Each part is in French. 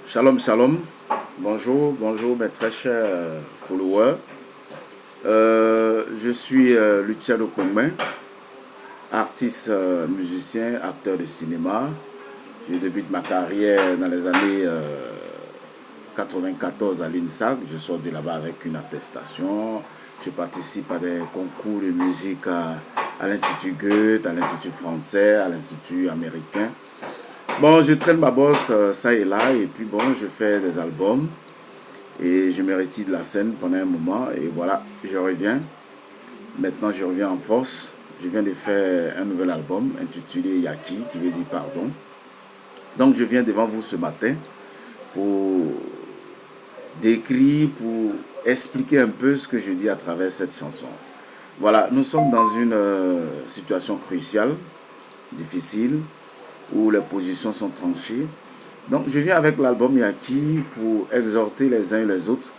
Shalom, shalom. Bonjour, bonjour mes très chers followers. Je suis Luciano Kpengben, artiste, musicien, acteur de cinéma. Je débute ma carrière dans les années 94 à l'INSAC. Je sors de là-bas avec une attestation. Je participe à des concours de musique à l'Institut Goethe, à l'Institut français, à l'Institut américain. Bon, je traîne ma bosse ça et là, et puis bon, je fais des albums, et je me retire de la scène pendant un moment, et voilà, je reviens. Maintenant, je reviens en force. Je viens de faire un nouvel album intitulé Yaki, qui veut dire pardon. Donc, je viens devant vous ce matin pour décrire, pour expliquer un peu ce que je dis à travers cette chanson. Voilà, nous sommes dans une situation cruciale, difficile, où les positions sont tranchées. Donc je viens avec l'album Yaki pour exhorter les uns et les autres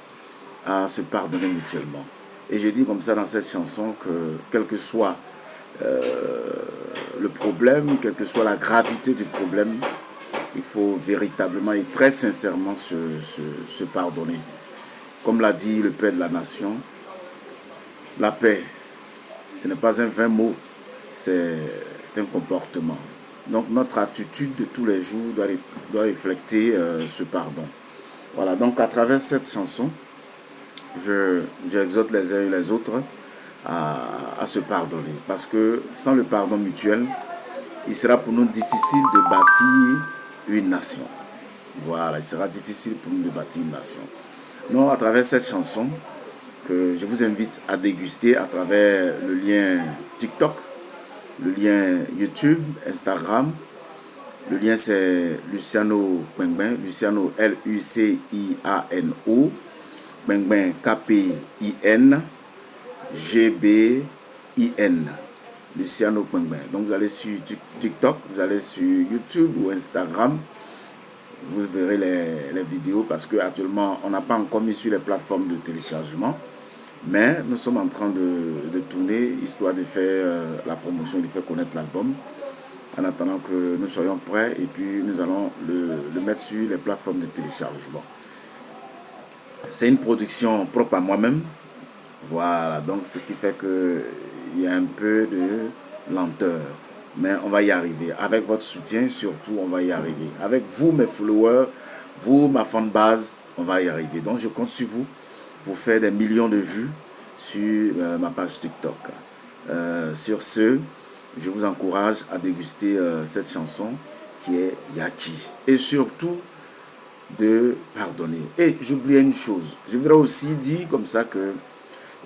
à se pardonner mutuellement. Et je dis comme ça dans cette chanson que quel que soit le problème, quelle que soit la gravité du problème, il faut véritablement et très sincèrement se pardonner. Comme l'a dit le Père de la Nation, la paix, ce n'est pas un vain mot, c'est un comportement. Donc notre attitude de tous les jours doit refléter ce pardon. Voilà, donc à travers cette chanson, j'exhorte les uns et les autres à se pardonner. Parce que sans le pardon mutuel, il sera pour nous difficile de bâtir une nation. Voilà, il sera difficile pour nous de bâtir une nation. Donc à travers cette chanson, que je vous invite à déguster à travers le lien TikTok, le lien YouTube, Instagram. Le lien c'est Luciano Kpengben, Luciano Luciano, Kpengben Kpingben, Luciano Kpengben. Donc vous allez sur TikTok, vous allez sur YouTube ou Instagram, vous verrez les vidéos parce qu'actuellement on n'a pas encore mis sur les plateformes de téléchargement. Mais nous sommes en train de tourner, histoire de faire la promotion, de faire connaître l'album, en attendant que nous soyons prêts, et puis nous allons le mettre sur les plateformes de téléchargement. C'est une production propre à moi-même. Voilà, donc ce qui fait qu'il y a un peu de lenteur. Mais on va y arriver. Avec votre soutien, surtout, on va y arriver. Avec vous, mes followers, vous, ma fanbase, on va y arriver. Donc je compte sur vous pour faire des millions de vues sur ma page TikTok. Sur ce, je vous encourage à déguster cette chanson qui est Yaki. Et surtout, de pardonner. Et j'oubliais une chose. Je voudrais aussi dire comme ça que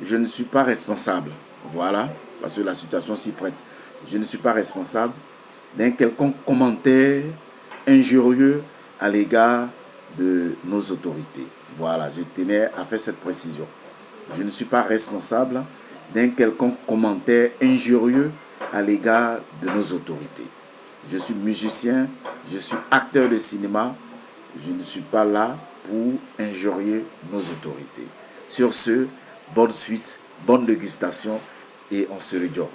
je ne suis pas responsable. Voilà, parce que la situation s'y prête. Je ne suis pas responsable d'un quelconque commentaire injurieux à l'égard de nos autorités. Voilà, je tenais à faire cette précision. Je ne suis pas responsable d'un quelconque commentaire injurieux à l'égard de nos autorités. Je suis musicien, je suis acteur de cinéma, je ne suis pas là pour injurier nos autorités. Sur ce, bonne suite, bonne dégustation et on se rejoint.